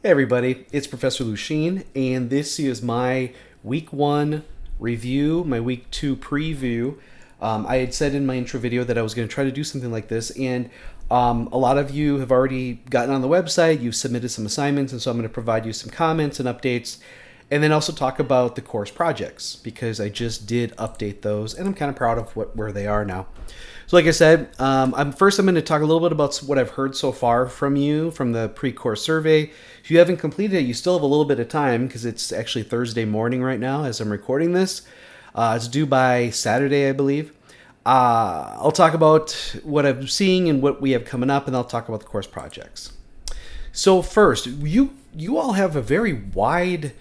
Hey everybody, it's Professor Lucien, and this is my week one review, my week two preview. I had said in my intro video that I was going to try to do something like this, and a lot of you have already gotten on the website, you've submitted some assignments, and so I'm going to provide you some comments and updates, and then also talk about the course projects, because I just did update those, and I'm kind of proud of where they are now. So like I said, I'm going to talk a little bit about what I've heard so far from you from the pre-course survey. If you haven't completed it, you still have a little bit of time because it's actually Thursday morning right now as I'm recording this. It's due by Saturday, I believe. I'll talk about what I'm seeing and what we have coming up, and I'll talk about the course projects. So first, you all have a very wide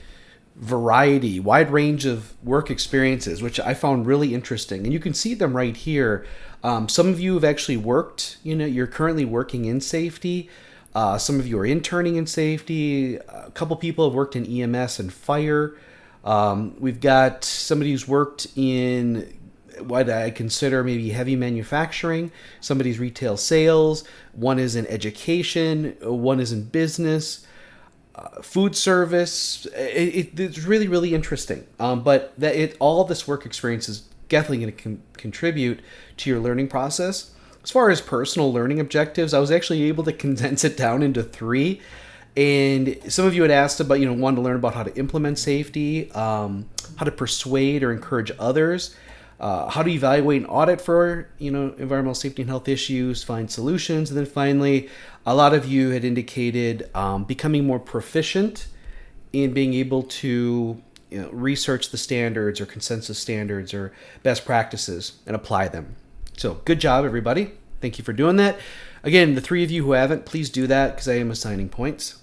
range of work experiences, which I found really interesting. And you can see them right here. Some of you have actually worked, you're currently working in safety. Some of you are interning in safety. A couple people have worked in EMS and fire. We've got somebody who's worked in what I consider maybe heavy manufacturing. Somebody's retail sales. One is in education. One is in business. Food service. It's really, really interesting. But all of this work experience is definitely going to contribute to your learning process. As far as personal learning objectives, I was actually able to condense it down into 3. And some of you had asked about, wanted to learn about how to implement safety, how to persuade or encourage others, how to evaluate and audit for, environmental safety and health issues, find solutions. And then finally, a lot of you had indicated becoming more proficient in being able to research the standards or consensus standards or best practices and apply them. So good job, everybody. Thank you for doing that. Again, the 3 of you who haven't, please do that because I am assigning points.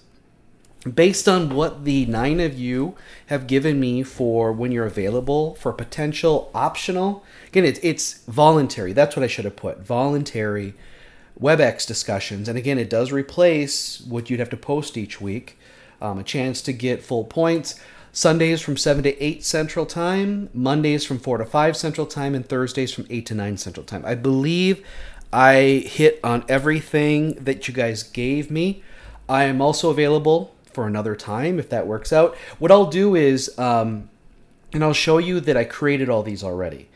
Based on what the 9 of you have given me for when you're available for potential optional, again, it's voluntary. That's what I should have put, voluntary WebEx discussions. And again, it does replace what you'd have to post each week, a chance to get full points. Sundays from 7 to 8 Central Time, Mondays from 4 to 5 Central Time, and Thursdays from 8 to 9 Central Time. I believe I hit on everything that you guys gave me. I am also available for another time if that works out. What I'll do is, and I'll show you that I created all these already.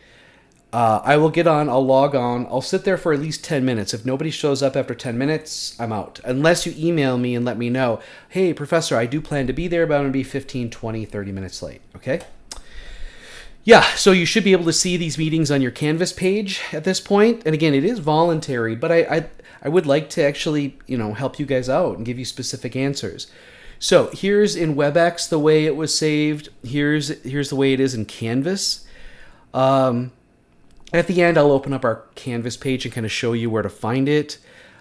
I will get on, I'll log on, I'll sit there for at least 10 minutes. If nobody shows up after 10 minutes, I'm out. Unless you email me and let me know, hey, Professor, I do plan to be there, but I'm going to be 15, 20, 30 minutes late, okay? Yeah, so you should be able to see these meetings on your Canvas page at this point. And again, it is voluntary, but I would like to actually, help you guys out and give you specific answers. So here's in WebEx the way it was saved. Here's the way it is in Canvas. At the end, I'll open up our Canvas page and kind of show you where to find it.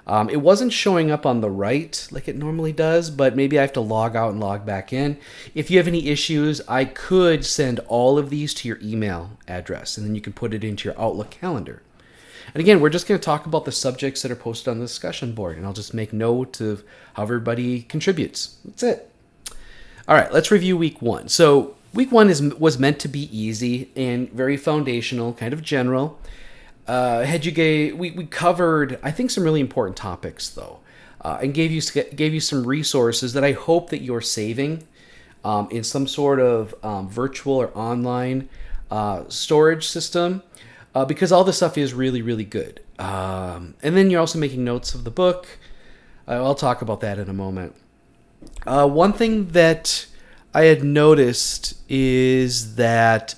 It wasn't showing up on the right like it normally does, but maybe I have to log out and log back in. If you have any issues, I could send all of these to your email address, and then you can put it into your Outlook calendar. And again, we're just going to talk about the subjects that are posted on the discussion board, and I'll just make note of how everybody contributes. That's it. All right, let's review week 1. So week 1 was meant to be easy and very foundational, kind of general. We covered, I think, some really important topics, though, and gave you some resources that I hope that you're saving in some sort of virtual or online storage system, because all this stuff is really, really good. And then you're also making notes of the book. I'll talk about that in a moment. One thing that I had noticed is that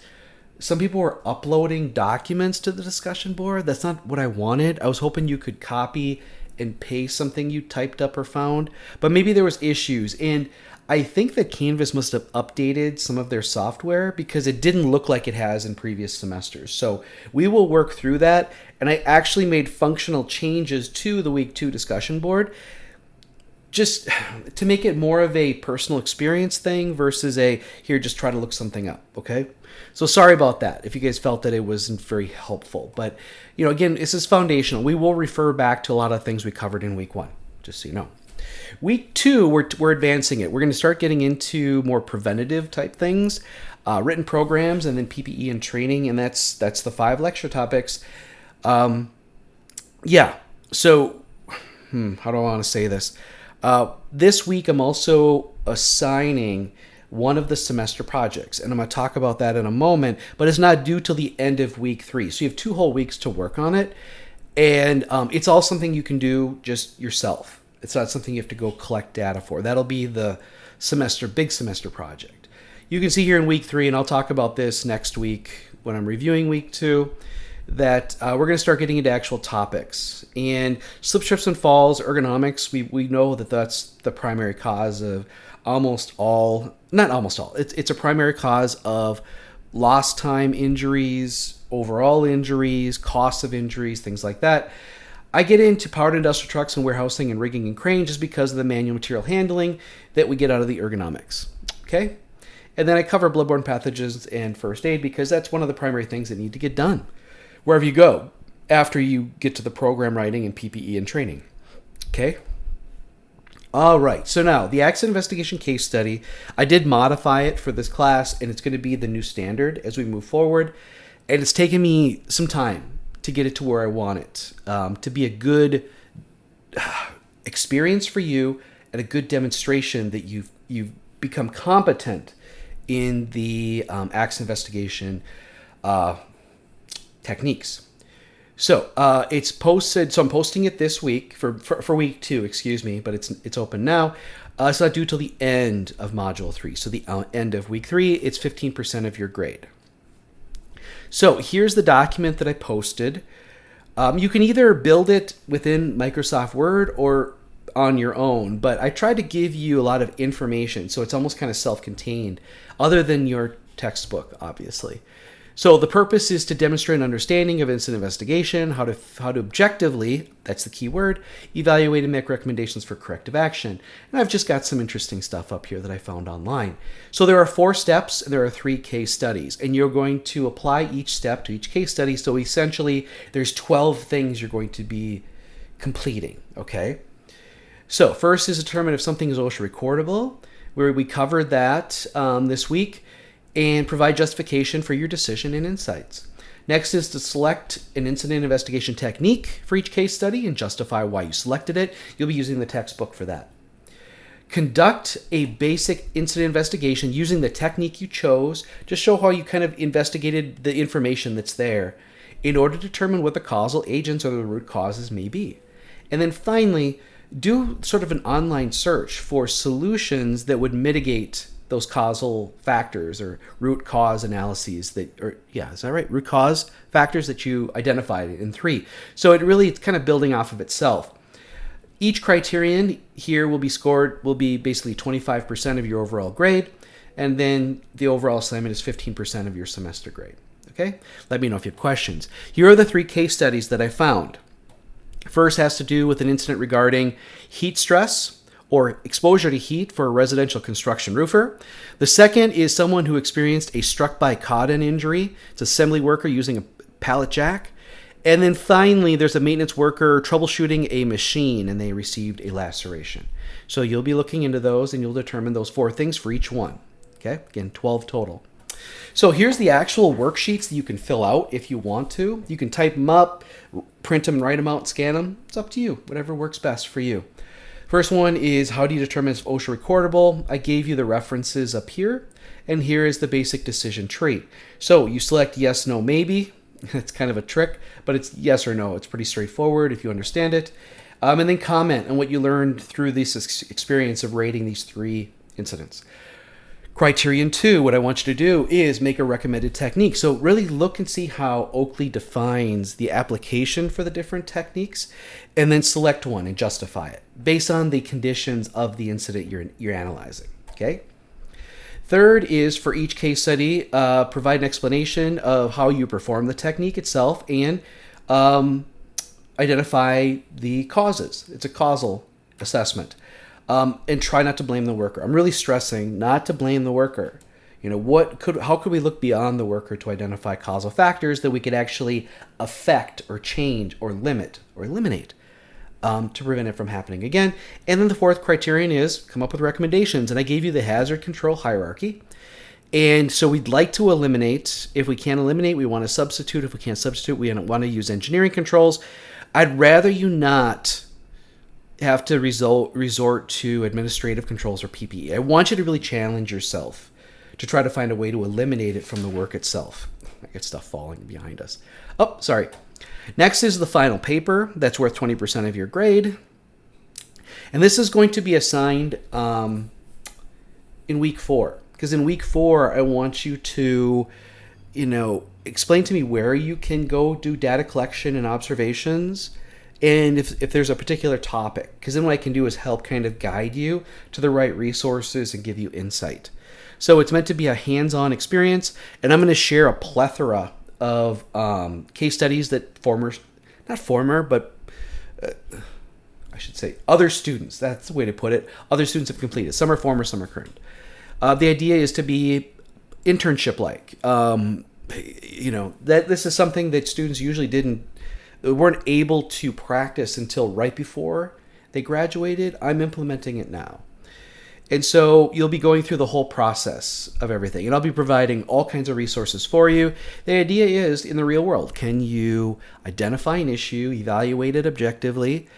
some people were uploading documents to the discussion board. That's not what I wanted. I was hoping you could copy and paste something you typed up or found, but maybe there was issues. And I think that Canvas must have updated some of their software because it didn't look like it has in previous semesters. So we will work through that. And I actually made functional changes to the week 2 discussion board, just to make it more of a personal experience thing versus here, just try to look something up, okay? So sorry about that if you guys felt that it wasn't very helpful. But, again, this is foundational. We will refer back to a lot of things we covered in week 1, just so you know. Week 2, we're advancing it. We're going to start getting into more preventative type things, written programs, and then PPE and training, and that's the 5 lecture topics. So how do I want to say this? This week, I'm also assigning one of the semester projects. And I'm going to talk about that in a moment, but it's not due till the end of week 3. So you have 2 whole weeks to work on it. And it's all something you can do just yourself. It's not something you have to go collect data for. That'll be the big semester project. You can see here in week 3, and I'll talk about this next week when I'm reviewing week 2, that we're going to start getting into actual topics. And slip, trips, and falls, ergonomics, we know that that's the primary cause of it's a primary cause of lost time injuries, overall injuries, costs of injuries, things like that. I get into powered industrial trucks and warehousing and rigging and crane just because of the manual material handling that we get out of the ergonomics. Okay? And then I cover bloodborne pathogens and first aid because that's one of the primary things that need to get done wherever you go after you get to the program writing and PPE and training. Okay? All right. So now the accident investigation case study, I did modify it for this class, and it's going to be the new standard as we move forward. And it's taken me some time to get it to where I want it, to be a good experience for you and a good demonstration that you've become competent in the accident investigation techniques. So it's posted. So I'm posting it this week for week 2, excuse me, but it's open now. It's not due till the end of module 3. So the end of week 3, it's 15% of your grade. So here's the document that I posted. You can either build it within Microsoft Word or on your own, but I tried to give you a lot of information, so it's almost kind of self-contained, other than your textbook, obviously. So the purpose is to demonstrate an understanding of incident investigation, how to objectively, that's the key word, evaluate and make recommendations for corrective action. And I've just got some interesting stuff up here that I found online. So there are 4 steps, and there are 3 case studies, and you're going to apply each step to each case study. So essentially, there's 12 things you're going to be completing, okay? So first is determine if something is OSHA recordable, where we covered that this week, and provide justification for your decision and insights. Next is to select an incident investigation technique for each case study and justify why you selected it. You'll be using the textbook for that. Conduct a basic incident investigation using the technique you chose. Just show how you kind of investigated the information that's there in order to determine what the causal agents or the root causes may be. And then finally, do sort of an online search for solutions that would mitigate those causal factors or root cause analyses is that right? Root cause factors that you identified in 3. So it's kind of building off of itself. Each criterion here will be basically 25% of your overall grade, and then the overall assignment is 15% of your semester grade. Okay? Let me know if you have questions. Here are the 3 case studies that I found. First has to do with an incident regarding heat stress or exposure to heat for a residential construction roofer. The second is someone who experienced a struck by cotton injury. It's an assembly worker using a pallet jack. And then finally, there's a maintenance worker troubleshooting a machine, and they received a laceration. So you'll be looking into those, and you'll determine those 4 things for each one. Okay, again, 12 total. So here's the actual worksheets that you can fill out if you want to. You can type them up, print them, write them out, scan them. It's up to you, whatever works best for you. First one is, how do you determine if OSHA recordable? I gave you the references up here, and here is the basic decision tree. So you select yes, no, maybe. It's kind of a trick, but it's yes or no. It's pretty straightforward if you understand it. And then comment on what you learned through this experience of rating these 3 incidents. Criterion 2, what I want you to do is make a recommended technique. So really look and see how Oakley defines the application for the different techniques, and then select one and justify it based on the conditions of the incident you're analyzing. Okay. Third is, for each case study, provide an explanation of how you perform the technique itself and identify the causes. It's a causal assessment. And try not to blame the worker. I'm really stressing not to blame the worker. How could we look beyond the worker to identify causal factors that we could actually affect or change or limit or eliminate to prevent it from happening again? And then the 4th criterion is come up with recommendations. And I gave you the hazard control hierarchy. And so we'd like to eliminate. If we can't eliminate, we want to substitute. If we can't substitute, we want to use engineering controls. I'd rather you not have to resort to administrative controls or PPE. I want you to really challenge yourself to try to find a way to eliminate it from the work itself. I get stuff falling behind us. Oh, sorry. Next is the final paper. That's worth 20% of your grade. And this is going to be assigned in week 4. Because in week 4, I want you to, explain to me where you can go do data collection and observations, and if there's a particular topic. Because then what I can do is help kind of guide you to the right resources and give you insight. So it's meant to be a hands-on experience, and I'm going to share a plethora of case studies that I should say other students, that's the way to put it, other students have completed. Some are former, some are current. The idea is to be internship-like. That this is something that students usually weren't able to practice until right before they graduated. I'm implementing it now. And so you'll be going through the whole process of everything. And I'll be providing all kinds of resources for you. The idea is, in the real world, can you identify an issue, evaluate it objectively,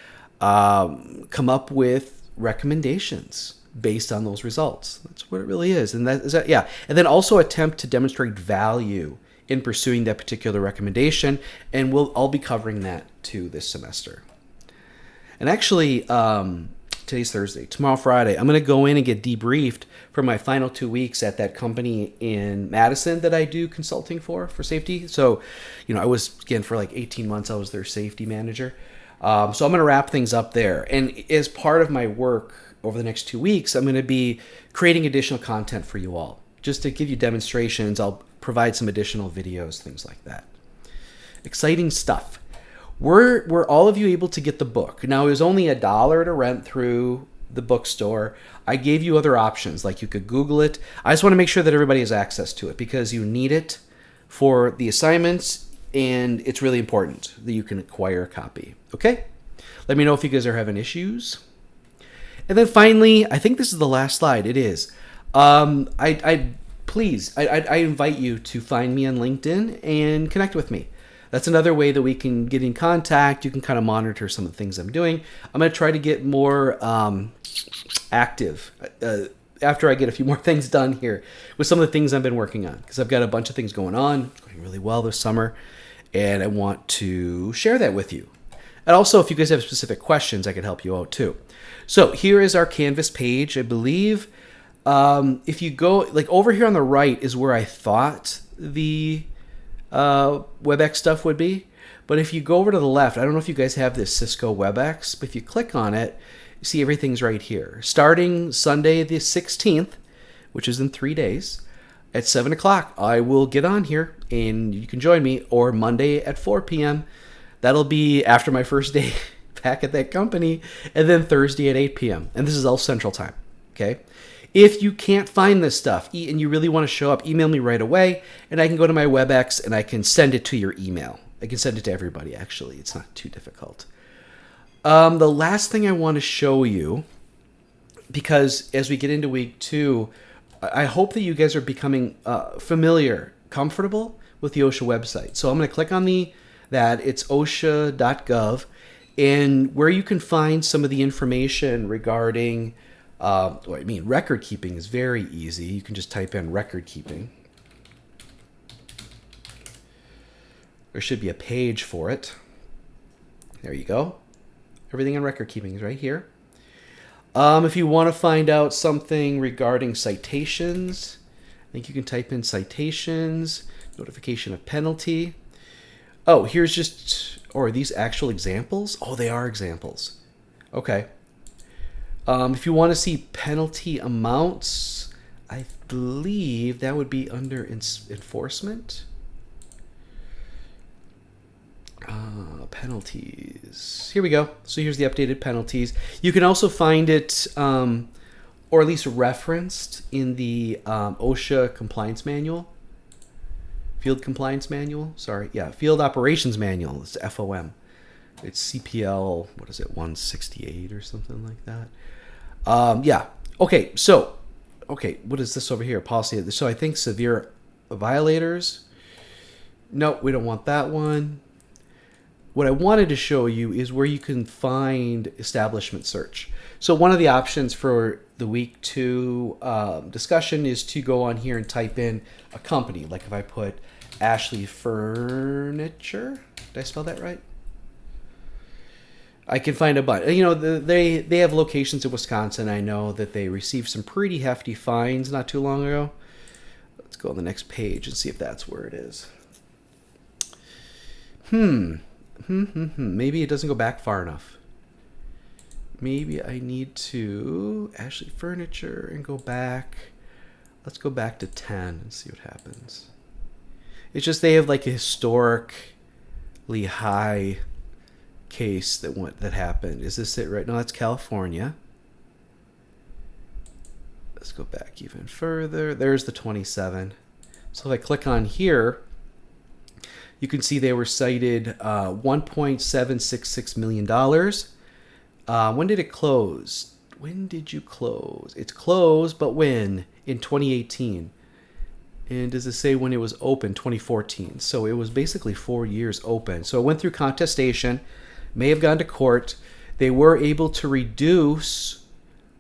come up with recommendations based on those results? That's what it really is. And and then also attempt to demonstrate value in pursuing that particular recommendation. And I'll be covering that too this semester. And actually, today's Thursday. Tomorrow, Friday, I'm going to go in and get debriefed for my final 2 weeks at that company in Madison that I do consulting for safety. So, I was, again, for like 18 months, I was their safety manager. So I'm going to wrap things up there. And as part of my work over the next 2 weeks, I'm going to be creating additional content for you all. Just to give you demonstrations, I'll provide some additional videos, things like that. Exciting stuff. Were all of you able to get the book? Now, it was only $1 to rent through the bookstore. I gave you other options, like you could Google it. I just want to make sure that everybody has access to it because you need it for the assignments, and it's really important that you can acquire a copy. Okay? Let me know if you guys are having issues. And then finally, I think this is the last slide. It is. I invite you to find me on LinkedIn and connect with me. That's another way that we can get in contact. You can kind of monitor some of the things I'm doing. I'm going to try to get more active after I get a few more things done here with some of the things I've been working on, because I've got a bunch of things going on. It's going really well this summer, and I want to share that with you. And also, if you guys have specific questions, I can help you out too. So here is our Canvas page, I believe. If you go, like over here on the right is where I thought the WebEx stuff would be. But if you go over to the left, I don't know if you guys have this Cisco WebEx, but if you click on it, you see everything's right here. Starting Sunday the 16th, which is in 3 days, at 7 o'clock, I will get on here and you can join me, or Monday at 4 p.m. That'll be after my first day back at that company, and then Thursday at 8 p.m. And this is all Central Time, okay? If you can't find this stuff and you really want to show up, email me right away, and I can go to my WebEx and I can send it to your email. I can send it to everybody, actually. It's not too difficult. The last thing I want to show you, because as we get into week 2, I hope that you guys are becoming comfortable with the OSHA website. So I'm going to click on that. It's osha.gov, and where you can find some of the information regarding record keeping is very easy. You can just type in record keeping. There should be a page for it. There you go. Everything on record keeping is right here. If you want to find out something regarding citations, I think you can type in citations, notification of penalty. Oh, here's are these actual examples? Oh, they are examples. Okay. If you want to see penalty amounts, I believe that would be under enforcement. Penalties. Here we go. So here's the updated penalties. You can also find it, or at least referenced in the OSHA compliance manual. Field compliance manual. Sorry. Yeah. Field operations manual. It's FOM. It's CPL, 168 or something like that. Yeah. Okay. So, what is this over here? Policy. So I think severe violators. No, we don't want that one. what I wanted to show you is where you can find establishment search. So one of the options for the week 2 discussion is to go on here and type in a company. Like if I put Ashley Furniture, did I spell that right? I can find a bunch. They have locations in Wisconsin. I know that they received some pretty hefty fines not too long ago. Let's go on the next page and see if that's where it is. Maybe it doesn't go back far enough. Maybe I need to Ashley Furniture and go back. Let's go back to 10 and see what happens. It's just they have like a historically high case that happened. Is this it right? No, that's California. Let's go back even further. There's the 27. So if I click on here, you can see they were cited $1.766 million. When did it close? When did you close? It's closed, but when? In 2018. And does it say when it was open? 2014. So it was basically 4 years open. So it went through contestation, may have gone to court. They were able to reduce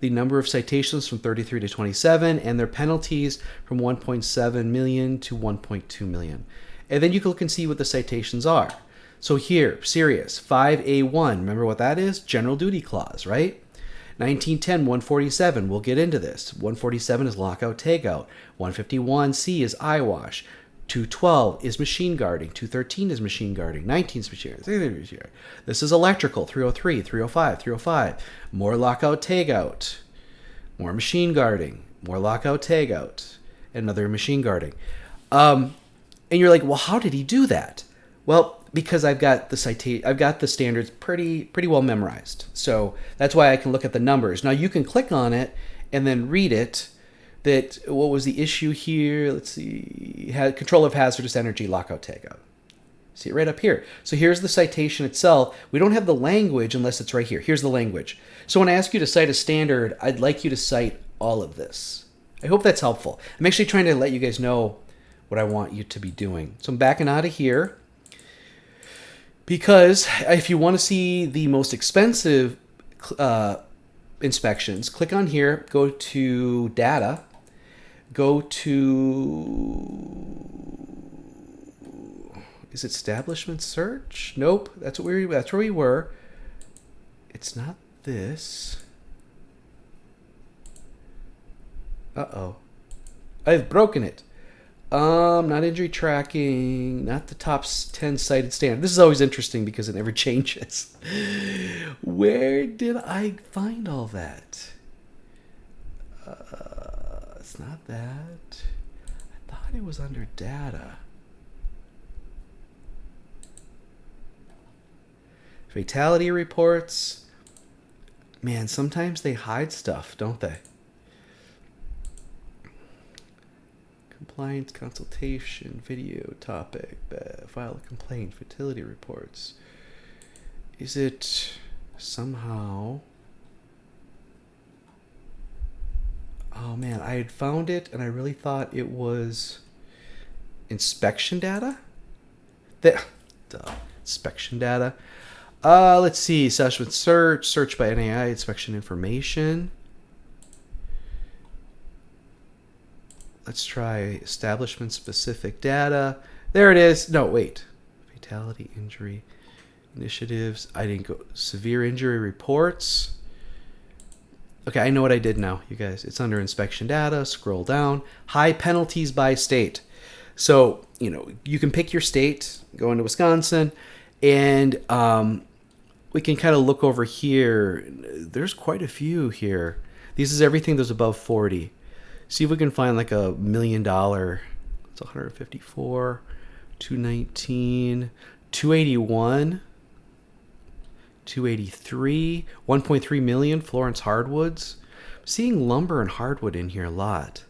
the number of citations from 33 to 27 and their penalties from 1.7 million to 1.2 million. And then you can look and see what the citations are. So here, serious, 5A1, remember what that is? General duty clause, right? 1910-147, we'll get into this. 147 is lockout tagout. 151C is eyewash. 212 is machine guarding. 213 is machine guarding. 19 is machine guarding. This is electrical. 303, 305, 305. More lockout tagout. More machine guarding. More lockout tagout. Another machine guarding. And you're like, well, how did he do that? Well, because I've got the standards pretty well memorized. So that's why I can look at the numbers. Now you can click on it and then read it. That what was the issue here? Let's see. Control of hazardous energy lockout tagout. See it right up here. So here's the citation itself. We don't have the language unless it's right here. Here's the language. So when I ask you to cite a standard, I'd like you to cite all of this. I hope that's helpful. I'm actually trying to let you guys know what I want you to be doing. So I'm backing out of here because if you want to see the most expensive inspections, click on here, go to data, go to, is it establishment search? Nope, that's where we were. It's not this. Uh-oh. I've broken it. Not injury tracking, not the top 10 cited standard. This is always interesting because it never changes. Where did I find all that? It's not that. I thought it was under data. Fatality reports. Man, sometimes they hide stuff, don't they? Compliance consultation, video topic, file a complaint, fatality reports. Is it somehow... Oh man, I had found it and I really thought it was inspection data? Inspection data. Let's see, assessment search by NAI, inspection information. Let's try establishment specific data. There it is. No, wait. Fatality, injury, initiatives. I didn't go. Severe injury reports. Okay, I know what I did now, you guys. It's under inspection data. Scroll down. High penalties by state. So, you can pick your state, go into Wisconsin, and we can kind of look over here. There's quite a few here. This is everything that's above 40. See if we can find like $1 million. It's 154, 219, 281, 283, 1.3 million. Florence Hardwoods. I'm seeing lumber and hardwood in here a lot.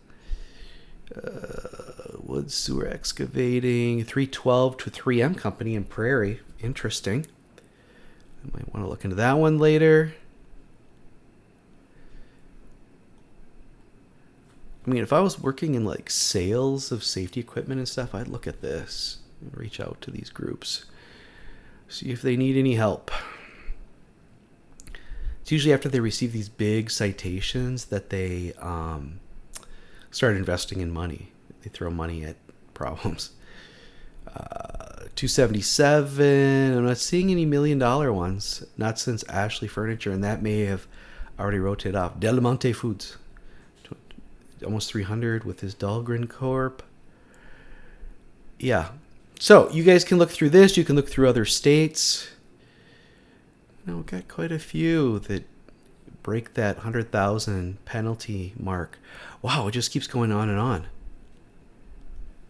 Wood sewer excavating. 312 to 3M Company in Prairie. Interesting. I might want to look into that one later. I mean, if I was working in like sales of safety equipment and stuff, I'd look at this and reach out to these groups. See if they need any help. It's usually after they receive these big citations that they start investing in money. They throw money at problems. 277. I'm not seeing any $1 million ones. Not since Ashley Furniture, and that may have already rotated off. Del Monte Foods, almost 300 with his Dahlgren Corp. Yeah. So you guys can look through this. You can look through other states. We've got quite a few that break that 100,000 penalty mark. Wow, it just keeps going on and on.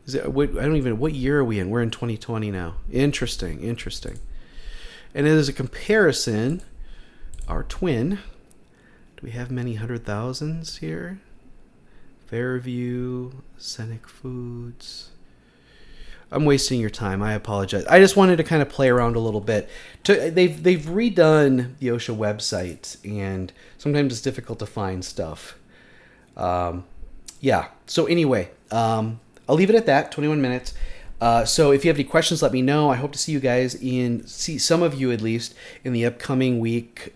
I don't even, what year are we in? We're in 2020 now. Interesting. And as a comparison, our twin, do we have many 100,000s here? Fairview, Scenic Foods. I'm wasting your time. I apologize. I just wanted to kind of play around a little bit. They've redone the OSHA website, and sometimes it's difficult to find stuff. Yeah. So anyway, I'll leave it at that. 21 minutes. So if you have any questions, let me know. I hope to see you guys see some of you at least in the upcoming week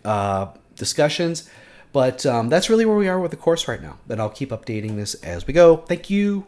discussions. But that's really where we are with the course right now. But I'll keep updating this as we go. Thank you.